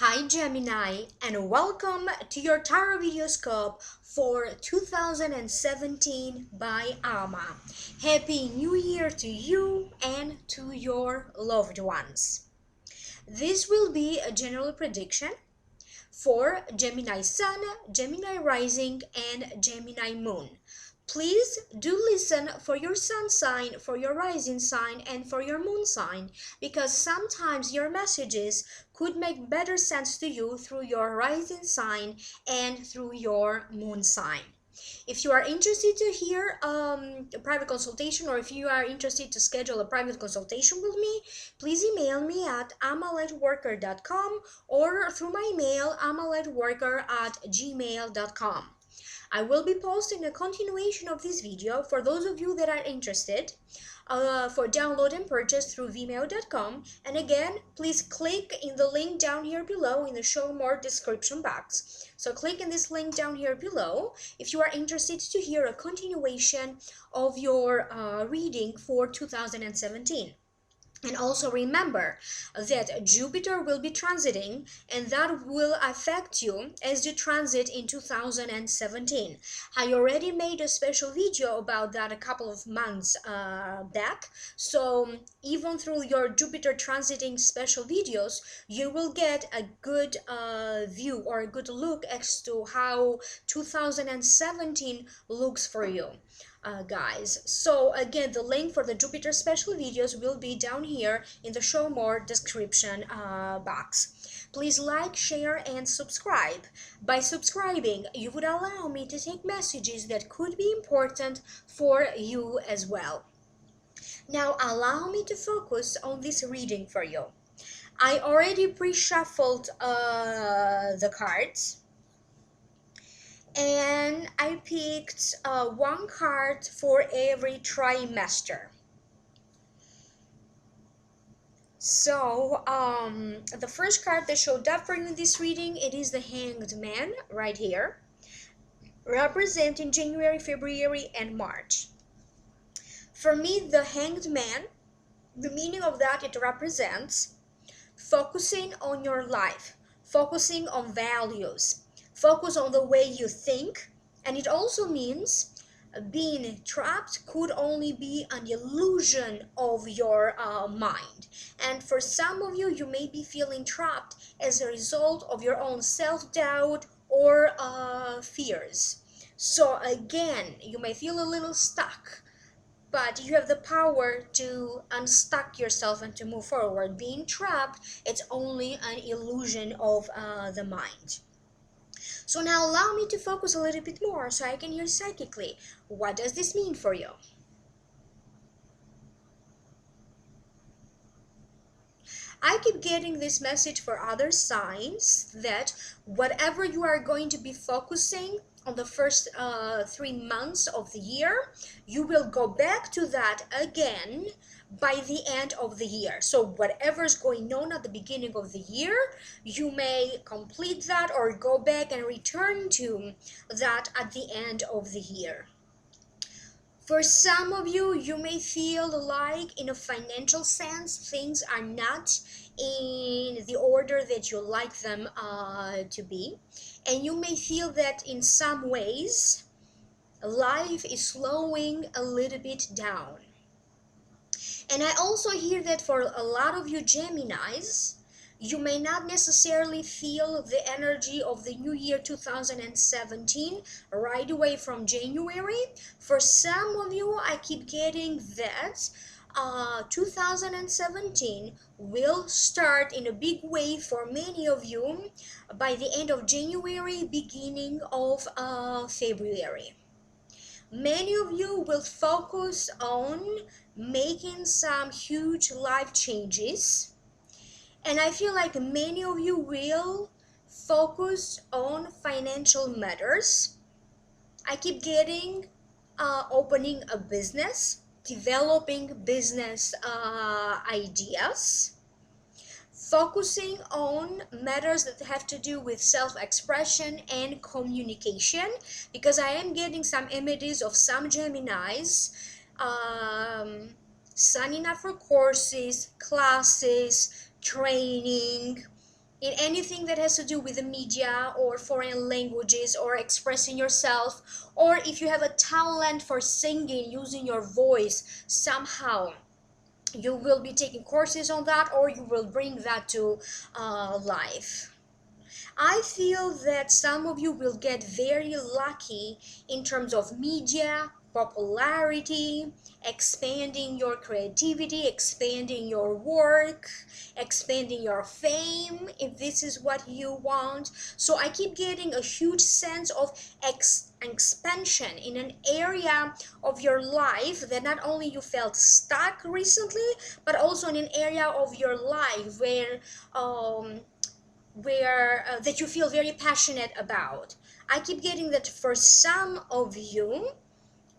Hi Gemini, and welcome to your Tarot Videoscope for 2017 by Alma. Happy New Year to you and to your loved ones. This will be a general prediction for Gemini Sun, Gemini Rising, and Gemini Moon. Please do listen for your sun sign, for your rising sign, and for your moon sign, because sometimes your messages could make better sense to you through your rising sign and through your moon sign. If you are interested to hear a private consultation, or if you are interested to schedule a private consultation with me, please email me at amalightworker.com or through my email amalightworker@gmail.com. I will be posting a continuation of this video for those of you that are interested for download and purchase through vimeo.com. And again, please click in the link down here below in the show more description box. So click in this link down here below if you are interested to hear a continuation of your reading for 2017. And also remember that Jupiter will be transiting, and that will affect you as you transit in 2017. I already made a special video about that a couple of months back, so even through your Jupiter transiting special videos, you will get a good view or a good look as to how 2017 looks for you. Guys, so again, the link for the Jupiter special videos will be down here in the show more description box. Please like, share, and subscribe. By subscribing, you would allow me to take messages that could be important for you as well. Now allow me to focus on this reading for you. I already pre-shuffled the cards, and I picked one card for every trimester. So the first card that showed up for you in this reading, it is the Hanged Man right here, representing January, February, and March. For me, the Hanged Man, the meaning of that, it represents focusing on your life, focusing on values, focus on the way you think. And it also means being trapped could only be an illusion of your mind. And for some of you, you may be feeling trapped as a result of your own self-doubt or fears. So again, you may feel a little stuck, but you have the power to unstuck yourself and to move forward. Being trapped, it's only an illusion of the mind. So now allow me to focus a little bit more so I can hear psychically. What does this mean for you? I keep getting this message for other signs that whatever you are going to be focusing on the first 3 months of the year, you will go back to that again by the end of the year. So whatever's going on at the beginning of the year, you may complete that or go back and return to that at the end of the year. For some of you, you may feel like in a financial sense, things are not in the order that you like them to be. And you may feel that in some ways, life is slowing a little bit down. And I also hear that for a lot of you Geminis, you may not necessarily feel the energy of the new year 2017 right away from January. For some of you, I keep getting that 2017 will start in a big way for many of you by the end of January, beginning of February. Many of you will focus on making some huge life changes. And I feel like many of you will focus on financial matters. I keep getting opening a business, developing business ideas, focusing on matters that have to do with self-expression and communication, because I am getting some images of some Geminis signing up for courses, classes, training, in anything that has to do with the media or foreign languages or expressing yourself, or if you have a talent for singing, using your voice somehow, you will be taking courses on that, or you will bring that to life. I feel that some of you will get very lucky in terms of media, popularity, expanding your creativity, expanding your work, expanding your fame, if this is what you want. So I keep getting a huge sense of expansion in an area of your life that not only you felt stuck recently, but also in an area of your life where that you feel very passionate about. I keep getting that for some of you,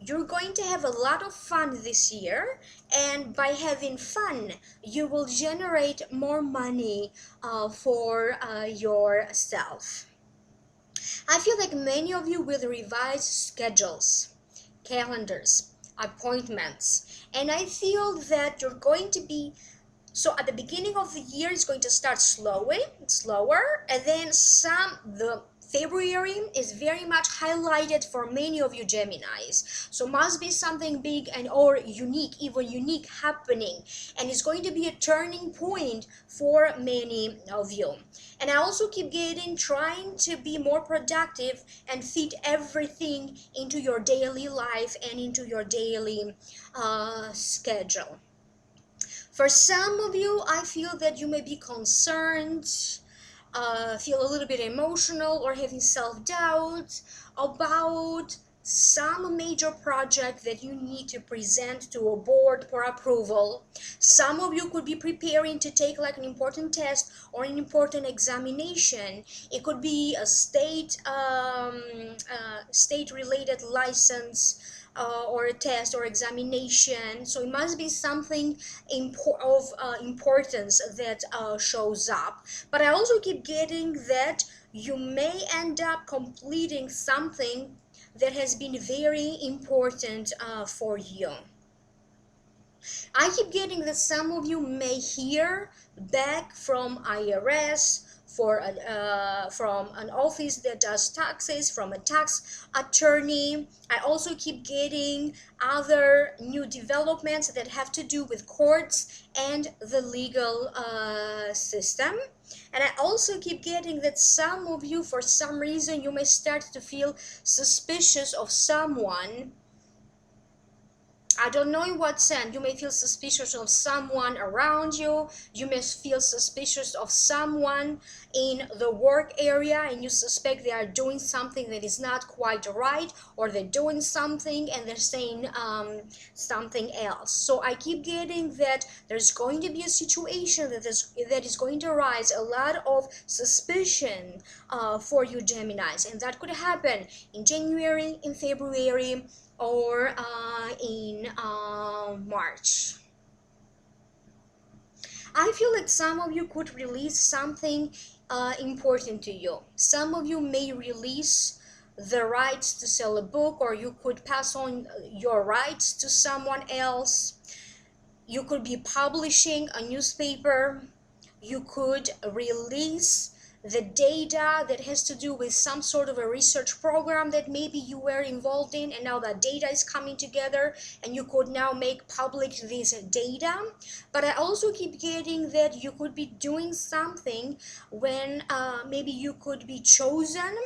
you're going to have a lot of fun this year, and by having fun, you will generate more money for yourself. I feel like many of you will revise schedules, calendars, appointments, and I feel that you're going to be so at the beginning of the year, it's going to start slower, and then the February is very much highlighted for many of you Geminis. So must be something big and or unique, even unique happening, and it's going to be a turning point for many of you. And I also keep getting trying to be more productive and fit everything into your daily life and into your daily schedule. For some of you, I feel that you may be concerned, feel a little bit emotional, or having self-doubt about some major project that you need to present to a board for approval. Some of you could be preparing to take like an important test or an important examination. It could be a state-related license, or a test or examination. So it must be something of importance that shows up. But I also keep getting that you may end up completing something that has been very important for you. I keep getting that some of you may hear back from IRS, from an office that does taxes, from a tax attorney. I also keep getting other new developments that have to do with courts and the legal system. And I also keep getting that some of you, for some reason, you may start to feel suspicious of someone. I don't know in what sense. You may feel suspicious of someone around you. You may feel suspicious of someone in the work area, and you suspect they are doing something that is not quite right, or they're doing something and they're saying something else. So I keep getting that there's going to be a situation that is going to arise a lot of suspicion for you Geminis, and that could happen in January, in February, or in March. I feel like some of you could release something important to you. Some of you may release the rights to sell a book, or you could pass on your rights to someone else. You could be publishing a newspaper. You could release the data that has to do with some sort of a research program that maybe you were involved in, and now that data is coming together and you could now make public this data. But I also keep getting that you could be doing something when maybe you could be chosen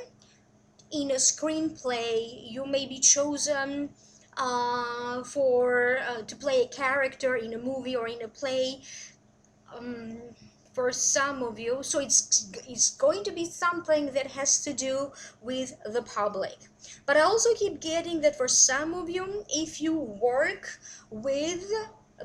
in a screenplay. You may be chosen to play a character in a movie or in a play. For some of you, so it's going to be something that has to do with the public. But I also keep getting that for some of you, if you work with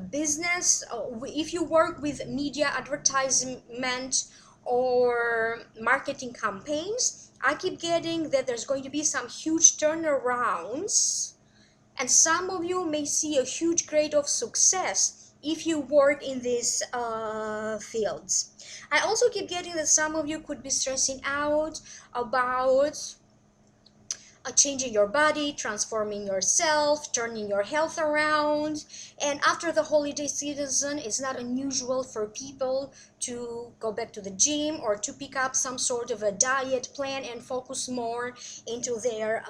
business, if you work with media advertisement or marketing campaigns, I keep getting that there's going to be some huge turnarounds, and some of you may see a huge grade of success if you work in these fields. I also keep getting that some of you could be stressing out about changing your body, transforming yourself, turning your health around. And after the holiday season, it's not unusual for people to go back to the gym or to pick up some sort of a diet plan and focus more into their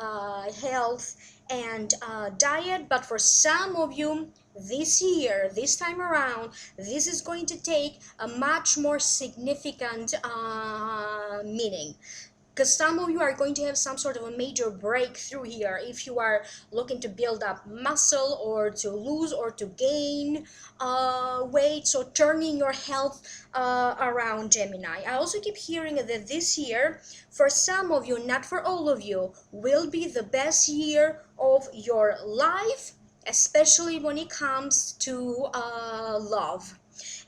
health and diet. But for some of you, this year, this time around, this is going to take a much more significant meaning, because some of you are going to have some sort of a major breakthrough here if you are looking to build up muscle or to lose or to gain weight. So turning your health around, Gemini. I also keep hearing that this year, for some of you, not for all of you, will be the best year of your life, especially when it comes to love.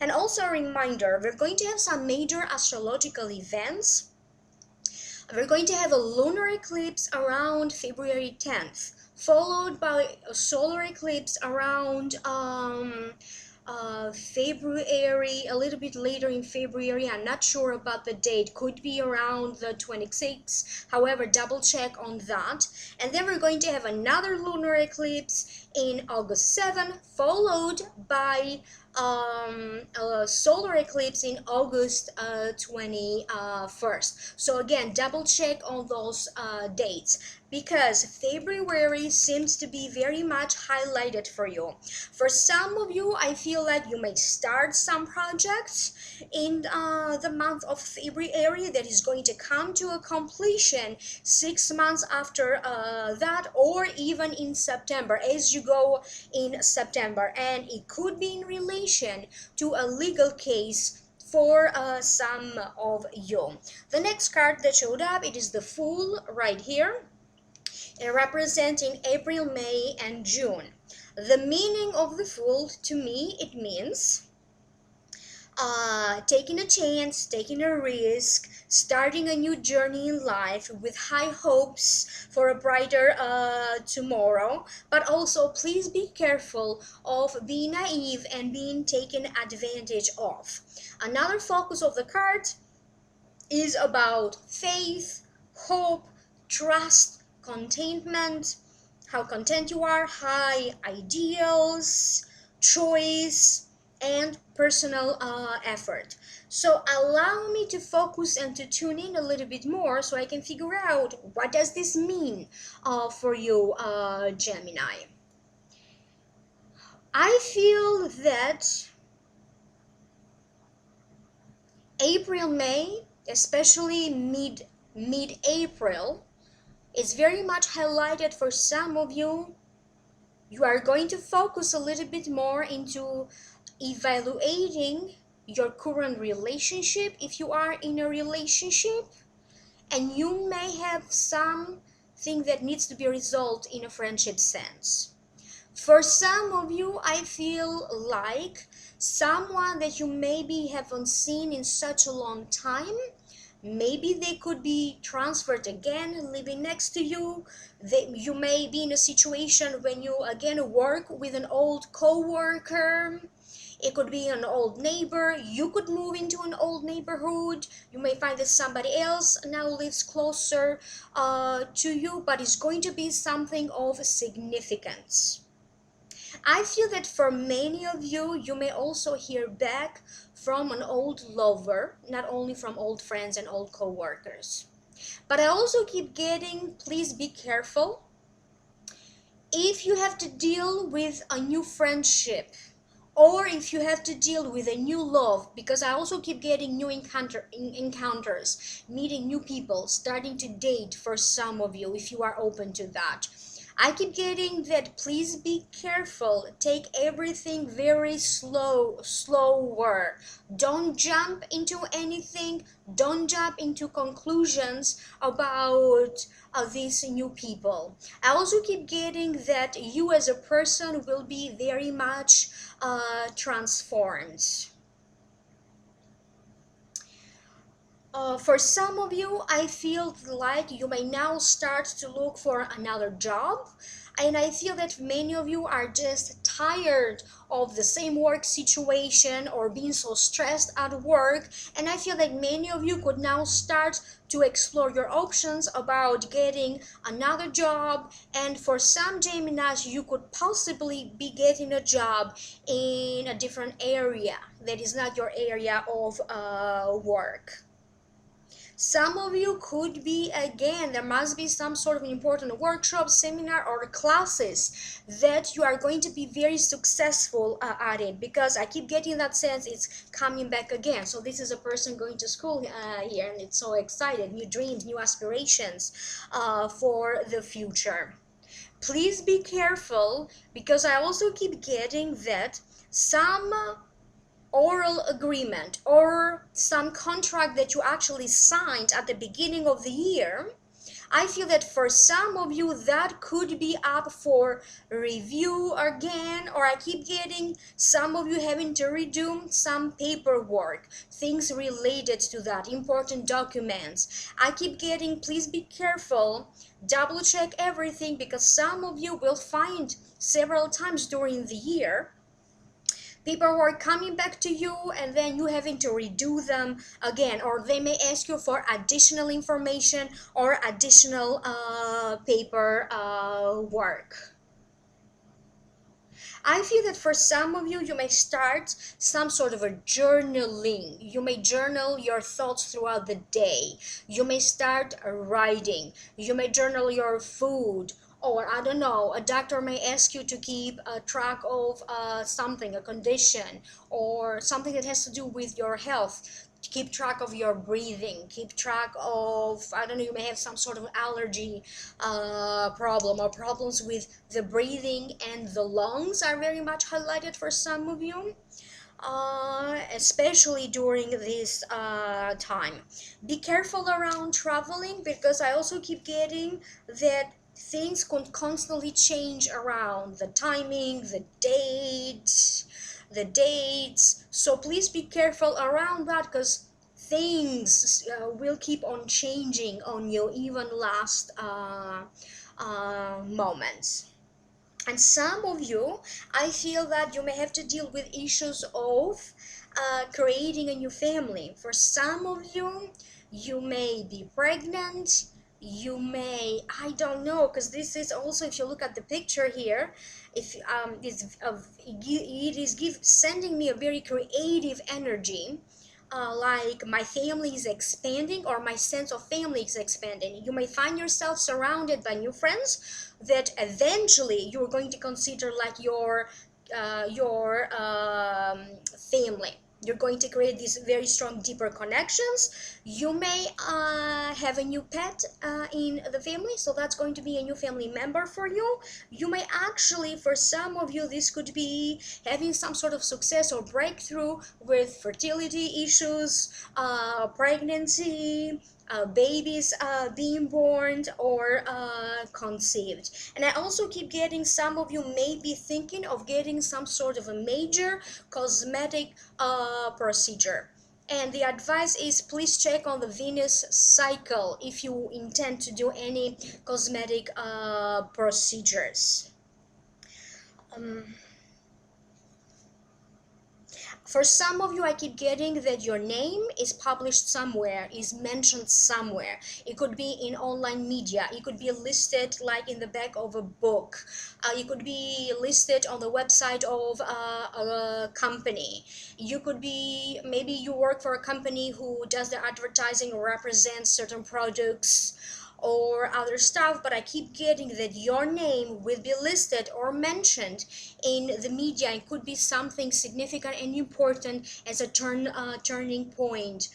And also a reminder, we're going to have some major astrological events. We're going to have a lunar eclipse around February 10th, followed by a solar eclipse around February, a little bit later in February. I'm not sure about the date, could be around the 26th, however, double check on that. And then we're going to have another lunar eclipse in August 7th, followed by a solar eclipse in August 21st. So again, double check on those dates, because February seems to be very much highlighted for you. For some of you, I feel like you may start some projects in the month of February that is going to come to a completion 6 months after that, or even in September, as you go in September. And it could be in relation to a legal case for some of you. The next card that showed up, it is the Fool right here, representing April, May, and June. The meaning of the Fool, to me, it means taking a chance, taking a risk, starting a new journey in life with high hopes for a brighter tomorrow. But also, please be careful of being naive and being taken advantage of. Another focus of the card is about faith, hope, trust, contentment, how content you are, high ideals, choice, and personal effort. So allow me to focus and to tune in a little bit more so I can figure out what does this mean for you, Gemini. I feel that April, May, especially mid-April, is very much highlighted for some of you. You are going to focus a little bit more into evaluating your current relationship if you are in a relationship, and you may have something that needs to be resolved in a friendship sense. For some of you, I feel like someone that you maybe haven't seen in such a long time, maybe they could be transferred again, living next to you. You may be in a situation when you again work with an old co-worker. It could be an old neighbor. You could move into an old neighborhood. You may find that somebody else now lives closer to you, but it's going to be something of significance. I feel that for many of you, you may also hear back from an old lover, not only from old friends and old co-workers. But I also keep getting, please be careful. If you have to deal with a new friendship, or if you have to deal with a new love, because I also keep getting new encounters, meeting new people, starting to date for some of you, if you are open to that. I keep getting that please be careful, take everything very slower. Don't jump into anything, don't jump into conclusions about these new people. I also keep getting that you as a person will be very much transformed. For some of you, I feel like you may now start to look for another job. And I feel that many of you are just tired of the same work situation or being so stressed at work. And I feel like many of you could now start to explore your options about getting another job. And for some Geminis, you could possibly be getting a job in a different area that is not your area of work. Some of you could be, again, there must be some sort of important workshop, seminar, or classes that you are going to be very successful at it, because I keep getting that sense it's coming back again. So this is a person going to school here, and it's so excited, new dreams, new aspirations for the future. Please be careful, because I also keep getting that some oral agreement or some contract that you actually signed at the beginning of the year, I feel that for some of you that could be up for review again, or I keep getting some of you having to redo some paperwork, things related to that, important documents. I keep getting, please be careful, double check everything, because some of you will find several times during the year paperwork coming back to you and then you having to redo them again, or they may ask you for additional information or additional paper work. I feel that for some of you, you may start some sort of a journaling. You may journal your thoughts throughout the day. You may start writing. You may journal your food. Or I don't know, a doctor may ask you to keep a track of something, a condition, or something that has to do with your health. Keep track of your breathing, keep track of, I don't know, you may have some sort of allergy problem, or problems with the breathing, and the lungs are very much highlighted for some of you. Especially during this time. Be careful around traveling, because I also keep getting that things can constantly change around the timing, the dates. So please be careful around that, because things will keep on changing on you even last moments. And some of you, I feel that you may have to deal with issues of creating a new family. For some of you, you may be pregnant. You may, I don't know, because this is also, if you look at the picture here, if it is sending me a very creative energy. Like my family is expanding, or my sense of family is expanding. You may find yourself surrounded by new friends that eventually you're going to consider like your family. You're going to create these very strong, deeper connections. You may have a new pet in the family, so that's going to be a new family member for you. You may actually, for some of you, this could be having some sort of success or breakthrough with fertility issues, pregnancy, babies being born or conceived. And I also keep getting some of you may be thinking of getting some sort of a major cosmetic procedure. And the advice is, please check on the Venus cycle if you intend to do any cosmetic procedures. For some of you, I keep getting that your name is published somewhere, is mentioned somewhere. It could be in online media. It could be listed like in the back of a book. It could be listed on the website of a company. You could be, maybe you work for a company who does the advertising or represents certain products or other stuff, but I keep getting that your name will be listed or mentioned in the media. It could be something significant and important as a turning point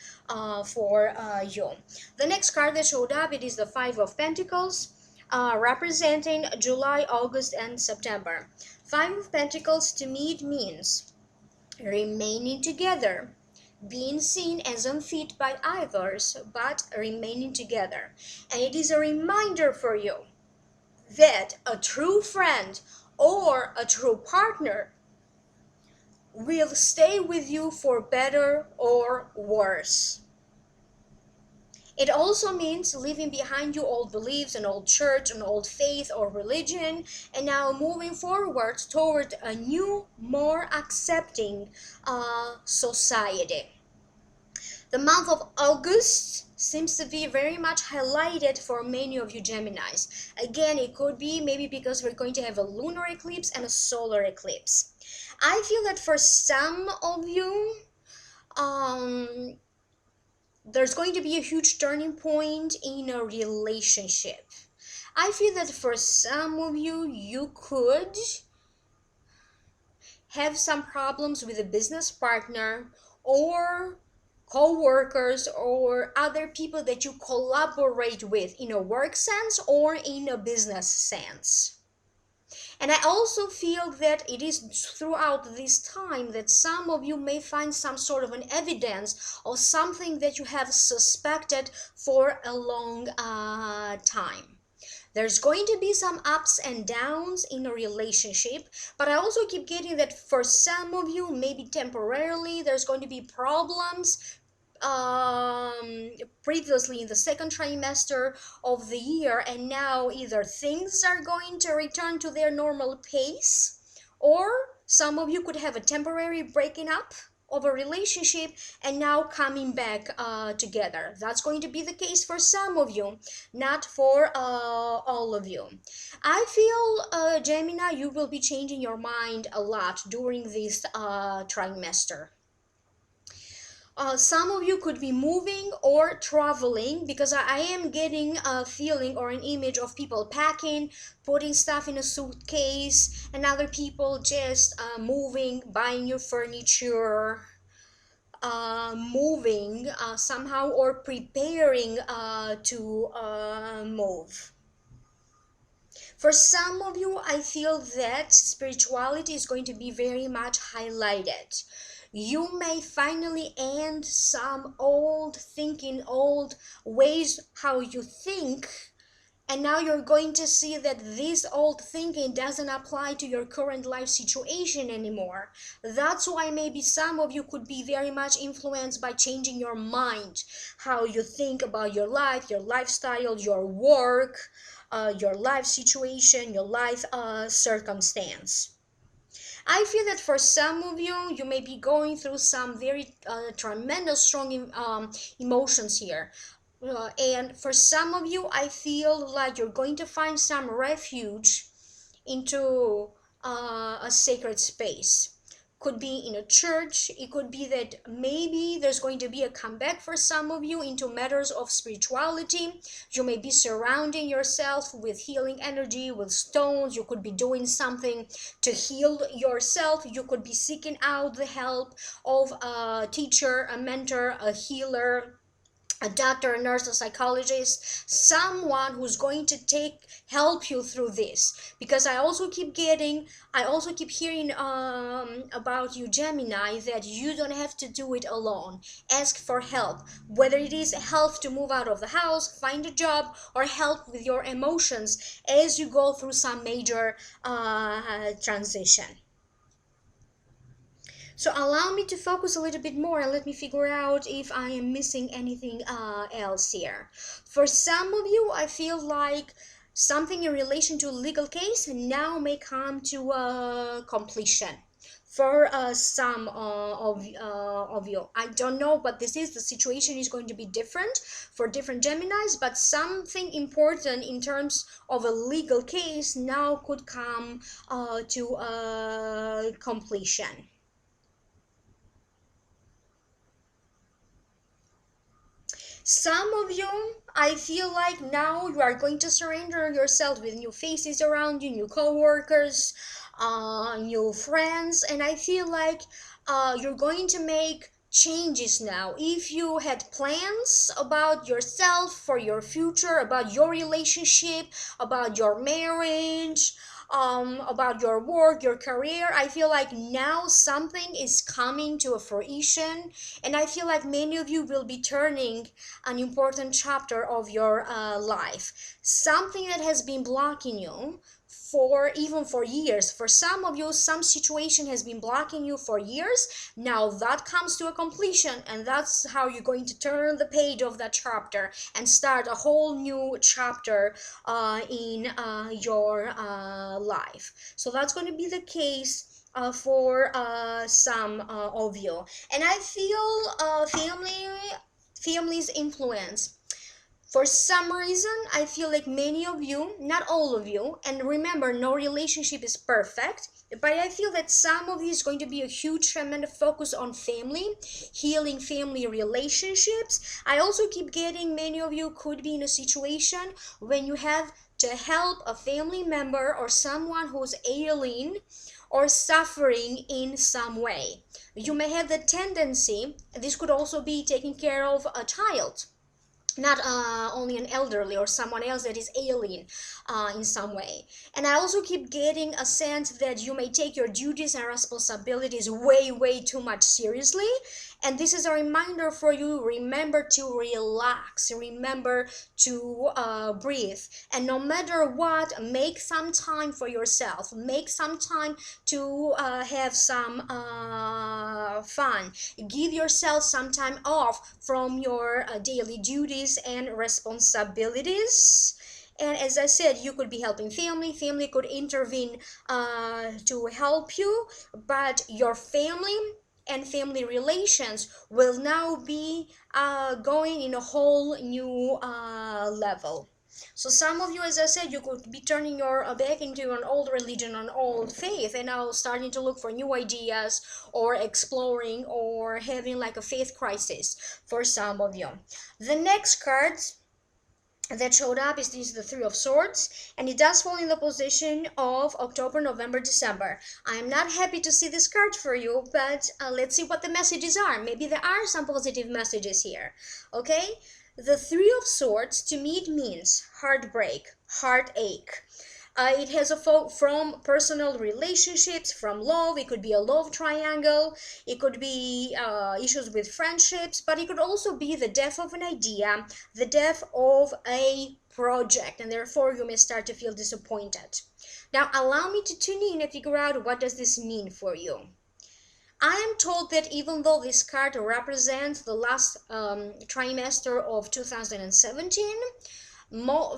for you. The next card that showed up, it is the Five of Pentacles, representing July, August, and September. Five of Pentacles, to me, it means remaining together, being seen as unfit by others, but remaining together. And it is a reminder for you that a true friend or a true partner will stay with you for better or worse. It also means leaving behind you old beliefs, an old church, an old faith or religion, and now moving forward toward a new, more accepting society. The month of August seems to be very much highlighted for many of you Geminis. Again, it could be maybe because we're going to have a lunar eclipse and a solar eclipse. I feel that for some of you, there's going to be a huge turning point in a relationship. I feel that for some of you, you could have some problems with a business partner or co-workers or other people that you collaborate with in a work sense or in a business sense. And I also feel that it is throughout this time that some of you may find some sort of an evidence of something that you have suspected for a long time. There's going to be some ups and downs in a relationship, but I also keep getting that for some of you, maybe temporarily, there's going to be problems previously in the second trimester of the year, and now either things are going to return to their normal pace, or some of you could have a temporary breaking up of a relationship and now coming back together. That's going to be the case for some of you, not for all of you. I feel, Gemini, you will be changing your mind a lot during this trimester. Some of you could be moving or traveling, because I am getting a feeling or an image of people packing, putting stuff in a suitcase, and other people just moving, buying new furniture, moving somehow, or preparing to move. For some of you, I feel that spirituality is going to be very much highlighted. You may finally end some old thinking, old ways how you think, and now you're going to see that this old thinking doesn't apply to your current life situation anymore. That's why maybe some of you could be very much influenced by changing your mind, how you think about your life, your lifestyle, your work, your life situation, your life circumstance. I feel that for some of you, you may be going through some very tremendous, strong emotions here. And for some of you, I feel like you're going to find some refuge into a sacred space. Could be in a church. It could be that maybe there's going to be a comeback for some of you into matters of spirituality. You may be surrounding yourself with healing energy, with stones. You could be doing something to heal yourself. You could be seeking out the help of a teacher, a mentor, a healer, a doctor, a nurse, a psychologist, someone who's going to help you through this. Because I also keep hearing about you Gemini, that you don't have to do it alone. Ask for help, whether it is help to move out of the house, find a job, or help with your emotions as you go through some major transition. So allow me to focus a little bit more and let me figure out if I am missing anything else here. For some of you, I feel like something in relation to a legal case now may come to completion. For some of you, I don't know, but the situation is going to be different for different Geminis, but something important in terms of a legal case now could come to completion. Some of you, I feel like now you are going to surrender yourself with new faces around you, new co-workers, new friends, and I feel like you're going to make changes now. If you had plans about yourself, for your future, about your relationship, about your marriage, about your work, your career, I feel like now something is coming to a fruition, and I feel like many of you will be turning an important chapter of your life. Something that has been blocking you for even for years. For some of you, some situation has been blocking you for years. Now that comes to a completion, and that's how you're going to turn the page of that chapter and start a whole new chapter in your life. So that's going to be the case for some of you. And I feel family's influence. For some reason, I feel like many of you, not all of you, and remember, no relationship is perfect, but I feel that some of you is going to be a huge, tremendous focus on family, healing family relationships. I also keep getting many of you could be in a situation when you have to help a family member or someone who's ailing or suffering in some way. You may have the tendency, this could also be taking care of a child, not only an elderly or someone else that is ailing in some way. And I also keep getting a sense that you may take your duties and responsibilities way too much seriously, and this is a reminder for you. Remember to relax, remember to breathe, and no matter what, make some time for yourself, make some time to have some fun, give yourself some time off from your daily duties and responsibilities. And as I said, you could be helping family could intervene to help you, but your family and family relations will now be going in a whole new level. So some of you, as I said, you could be turning your back into an old religion, an old faith, and now starting to look for new ideas or exploring or having like a faith crisis for some of you. The next card that showed up is the Three of Swords, and it does fall in the position of October, November, December. I am not happy to see this card for you, but let's see what the messages are. Maybe there are some positive messages here. Okay, the Three of Swords, to me it means heartbreak, heartache. It has a from personal relationships, from love. It could be a love triangle. It could be issues with friendships, but it could also be the death of an idea, the death of a project, and therefore you may start to feel disappointed. Now, allow me to tune in and figure out what does this mean for you. I am told that even though this card represents the last trimester of 2017,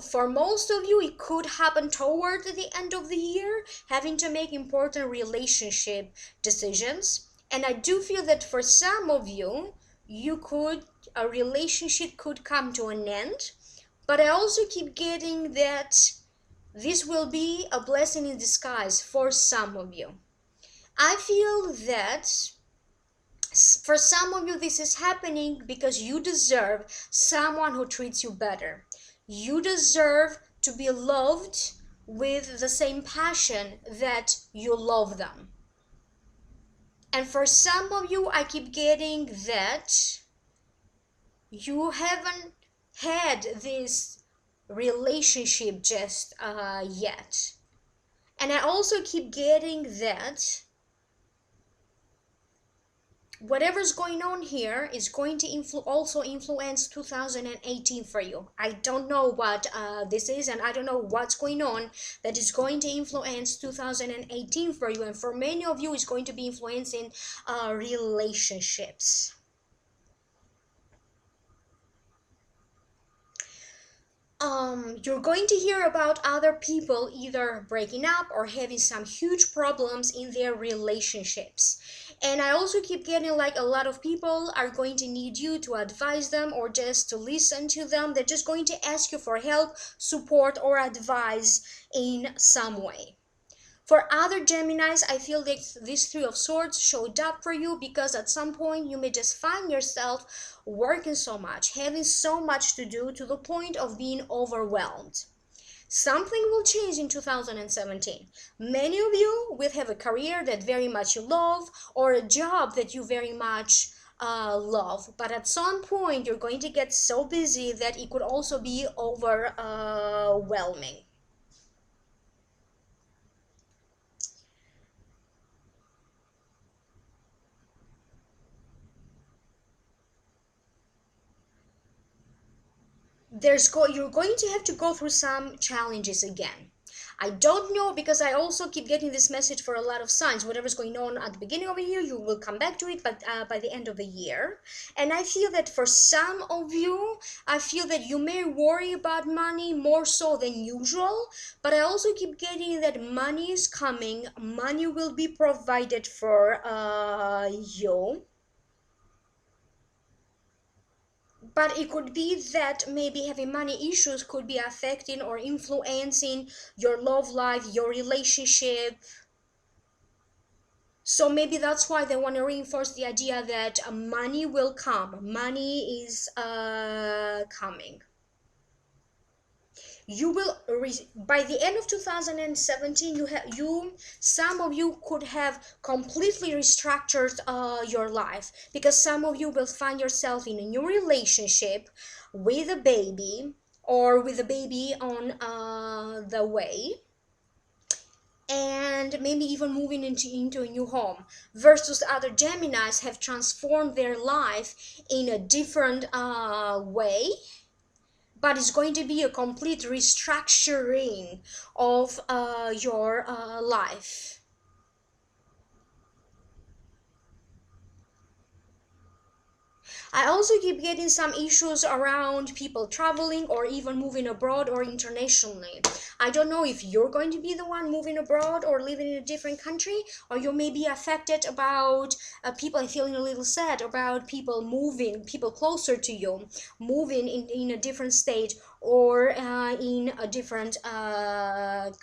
for most of you, it could happen toward the end of the year, having to make important relationship decisions. And I do feel that for some of you, a relationship could come to an end. But I also keep getting that this will be a blessing in disguise for some of you. I feel that for some of you, this is happening because you deserve someone who treats you better. You deserve to be loved with the same passion that you love them. And for some of you, I keep getting that you haven't had this relationship just yet. And I also keep getting that whatever's going on here is going to also influence 2018 for you. I don't know what this is, and I don't know what's going on that is going to influence 2018 for you. And for many of you, it's going to be influencing relationships. You're going to hear about other people either breaking up or having some huge problems in their relationships. And I also keep getting like a lot of people are going to need you to advise them or just to listen to them. They're just going to ask you for help, support, or advice in some way. For other Geminis, I feel like this Three of Swords showed up for you because at some point you may just find yourself working so much, having so much to do to the point of being overwhelmed. Something will change in 2017. Many of you will have a career that very much you love or a job that you very much love, but at some point you're going to get so busy that it could also be overwhelming. You're going to have to go through some challenges again. I don't know, because I also keep getting this message for a lot of signs. Whatever's going on at the beginning of the year, you will come back to it, but by the end of the year. And I feel that for some of you, I feel that you may worry about money more so than usual, but I also keep getting that money is coming, money will be provided for you. But it could be that maybe having money issues could be affecting or influencing your love life, your relationship. So maybe that's why they want to reinforce the idea that money will come. Money is coming. You will by the end of 2017, some of you could have completely restructured your life, because some of you will find yourself in a new relationship with a baby, or with a baby on the way, and maybe even moving into a new home, versus other Geminis have transformed their life in a different way, but it's going to be a complete restructuring of your life. I also keep getting some issues around people traveling or even moving abroad or internationally. I don't know if you're going to be the one moving abroad or living in a different country, or you may be affected about people feeling a little sad about people moving, people closer to you, moving in a different state or in a different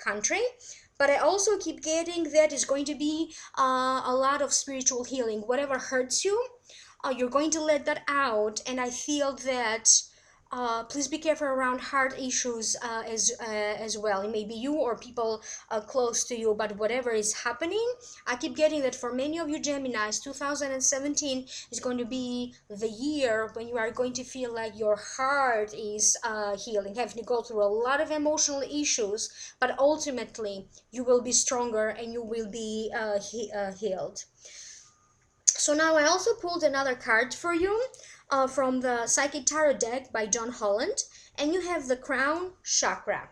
country. But I also keep getting that it's going to be a lot of spiritual healing. Whatever hurts you, you're going to let that out. And I feel that please be careful around heart issues as well. It may be you or people close to you, but whatever is happening, I keep getting that for many of you Geminis, 2017 is going to be the year when you are going to feel like your heart is healing, having to go through a lot of emotional issues, but ultimately you will be stronger and you will be healed. So now I also pulled another card for you from the Psychic Tarot deck by John Holland, and you have the Crown Chakra.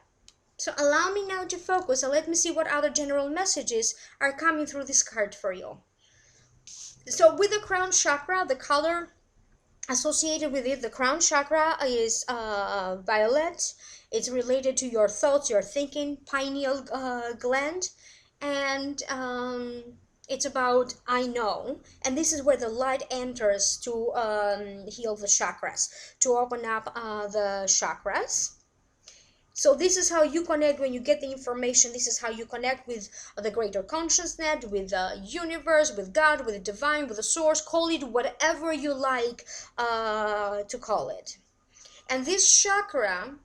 So allow me now to focus and let me see what other general messages are coming through this card for you. So with the Crown Chakra, the color associated with it, the Crown Chakra is violet. It's related to your thoughts, your thinking, pineal gland, and it's about I know, and this is where the light enters to heal the chakras, to open up the chakras. So this is how you connect when you get the information. This is how you connect with the greater consciousness, with the universe, with God, with the divine, with the source. Call it whatever you like to call it. And this chakra,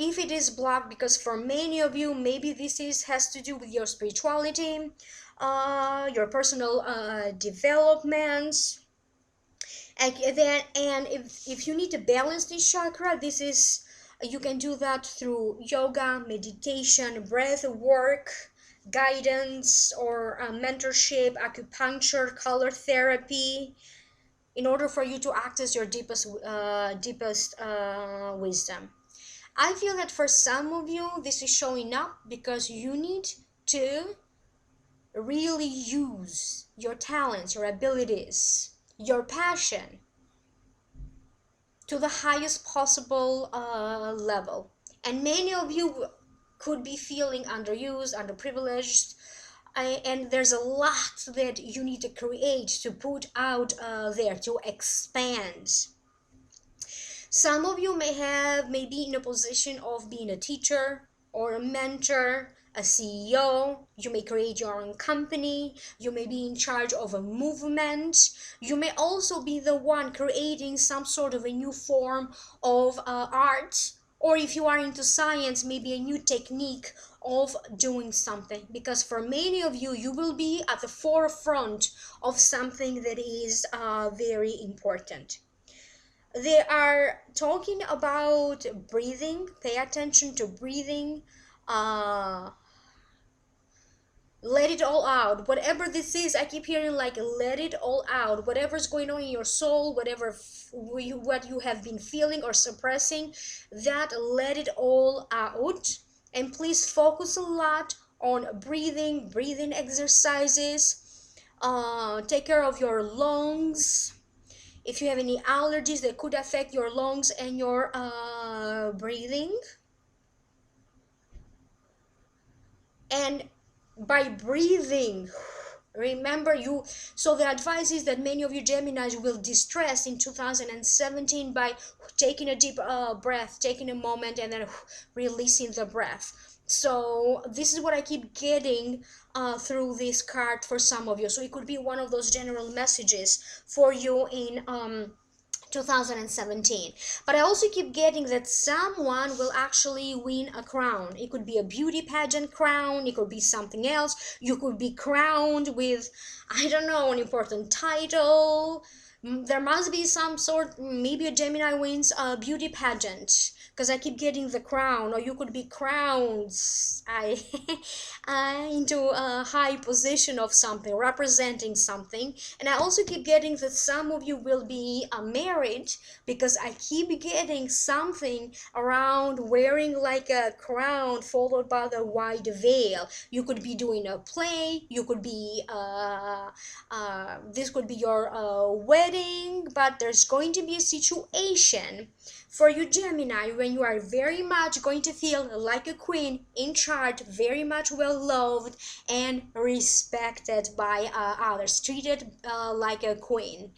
if it is blocked, because for many of you maybe has to do with your spirituality, your personal development, and if you need to balance this chakra, this is, you can do that through yoga, meditation, breath work, guidance, or mentorship, acupuncture, color therapy, in order for you to access your deepest wisdom. I feel that for some of you, this is showing up because you need to really use your talents, your abilities, your passion to the highest possible level. And many of you could be feeling underused, underprivileged, and there's a lot that you need to create, to put out there, to expand. Some of you may be in a position of being a teacher or a mentor, a CEO. You may create your own company. You may be in charge of a movement. You may also be the one creating some sort of a new form of art. Or if you are into science, maybe a new technique of doing something. Because for many of you, you will be at the forefront of something that is very important. They are talking about breathing. Pay attention to breathing. Let it all out. Whatever this is, I keep hearing like let it all out. Whatever's going on in your soul, what you have been feeling or suppressing, that let it all out. And please focus a lot on breathing exercises. Take care of your lungs. If you have any allergies that could affect your lungs and your breathing. And by breathing, remember you, so the advice is that many of you Geminis will distress in 2017 by taking a deep breath, taking a moment, and then releasing the breath. So this is what I keep getting through this card for some of you. So it could be one of those general messages for you in 2017. But I also keep getting that someone will actually win a crown. It could be a beauty pageant crown, it could be something else. You could be crowned with, I don't know, an important title. There must be some sort, maybe a Gemini wins a beauty pageant, because I keep getting the crown, or you could be crowned into a high position of something, representing something. And I also keep getting that some of you will be married, because I keep getting something around wearing like a crown followed by the white veil. You could be doing a play, you could be this could be your wedding, but there's going to be a situation for you Gemini when you are very much going to feel like a queen, in charge, very much well loved and respected by others, treated like a queen,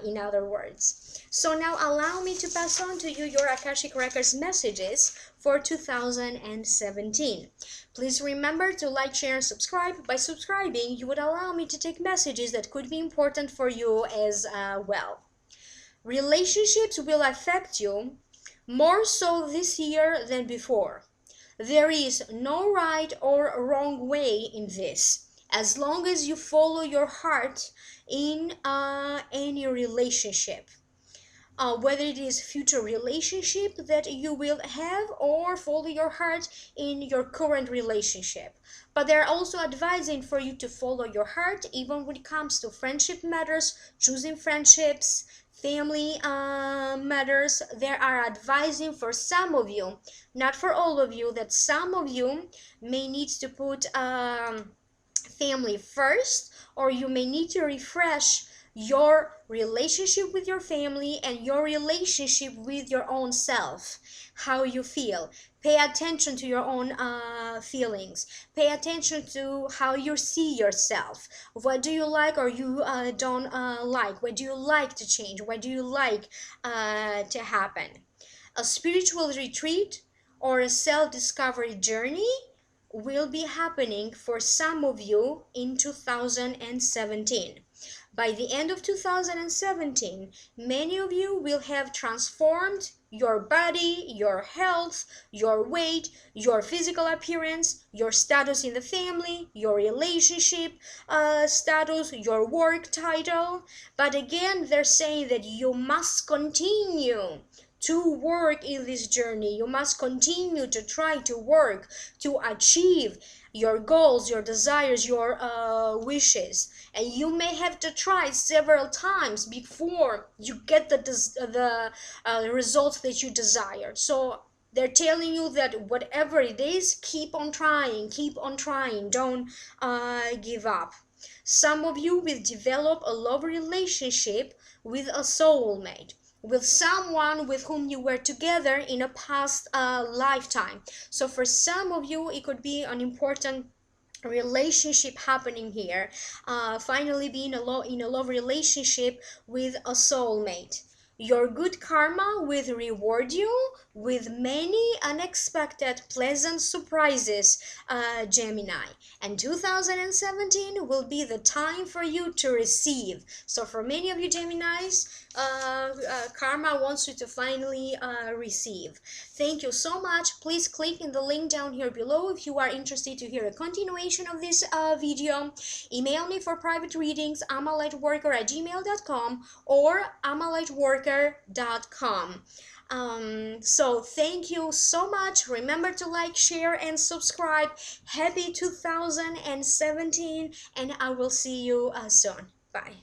in other words. So now allow me to pass on to you your Akashic Records messages for 2017. Please remember to like, share, and subscribe. By subscribing, you would allow me to take messages that could be important for you as well. Relationships will affect you more so this year than before. There is no right or wrong way in this, as long as you follow your heart in any relationship. Whether it is future relationship that you will have, or follow your heart in your current relationship. But they're also advising for you to follow your heart even when it comes to friendship matters, choosing friendships, family matters. They are advising for some of you, not for all of you, that some of you may need to put family first, or you may need to refresh your relationship with your family and your relationship with your own self, how you feel. Pay attention to your own feelings. Pay attention to how you see yourself. What do you like or you don't like? What do you like to change? What do you like to happen? A spiritual retreat or a self-discovery journey will be happening for some of you in 2017. By the end of 2017, many of you will have transformed your body, your health, your weight, your physical appearance, your status in the family, your relationship status, your work title. But again, they're saying that you must continue to work in this journey. You must continue to try to work to achieve your goals, your desires, your wishes. And you may have to try several times before you get the results that you desire. So they're telling you that whatever it is, keep on trying, don't give up. Some of you will develop a love relationship with a soulmate, with someone with whom you were together in a past lifetime. So for some of you, it could be an important relationship happening here. Finally being in a love relationship with a soulmate. Your good karma will reward you with many unexpected pleasant surprises, Gemini. And 2017 will be the time for you to receive. So for many of you Geminis, karma wants you to finally receive. Thank you so much. Please click in the link down here below if you are interested to hear a continuation of this video. Email me for private readings, amalightworker@gmail.com or amalightworker.com. So thank you so much. Remember to like, share, and subscribe. Happy 2017, and I will see you soon. Bye.